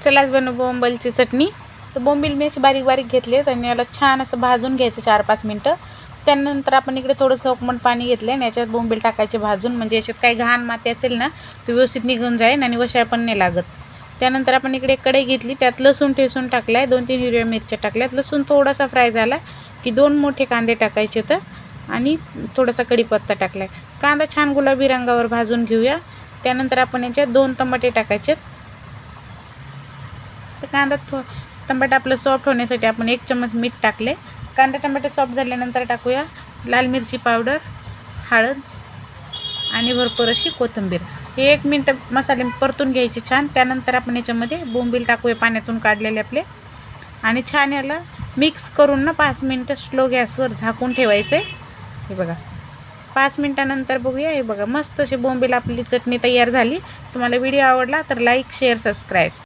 चलाच बनवू बोंबीलची चटणी. तर बोंबील मी असे बारीक बारीक घेतले आणि याला छान असं भाजून घ्यायचं 4-5 मिनटं. त्यानंतर आपण इकडे थोडंसं उकमट पाणी घेतलं आणि याच्यात बोंबील टाकायचे भाजून, म्हणजे याच्यात काही घाण माती असेल ना ती व्यवस्थित निघून जाईल आणि वशाळ पण नाही लागत. त्यानंतर आपण इकडे कढई घेतली, त्यात लसूण ठेचून टाकला आहे, 2-3 हिरव्या मिरच्या टाकल्यात. लसूण थोडासा फ्राय झाला की 2 मोठे कांदे टाकायचे तर आणि थोडासा कढीपत्ता टाकला आहे. कांदा छान गुलाबी रंगावर भाजून घेऊया. त्यानंतर आपण याच्यात 2 टमाटे टाकायचे. तर कांदा टमाटा आपलं सॉफ्ट होण्यासाठी आपण 1 चम्मच मीठ टाकले. कांदा टमाटे सॉफ्ट झाल्यानंतर टाकूया लाल मिरची पावडर, हळद आणि भरपूर अशी कोथिंबीर. हे 1 मिनिट मसाले परतून घ्यायचे छान. त्यानंतर आपण याच्यामध्ये बोंबील टाकूया पाण्यातून काढलेले आपले आणि छान याला मिक्स करून ना 5 मिनिटं स्लो गॅसवर झाकून ठेवायचे. हे बघा 5 मिनिटानंतर बघूया. हे बघा मस्त अशी बोंबील आपली चटणी तयार झाली. तुम्हाला व्हिडिओ आवडला तर लाईक, शेअर, सबस्क्राईब.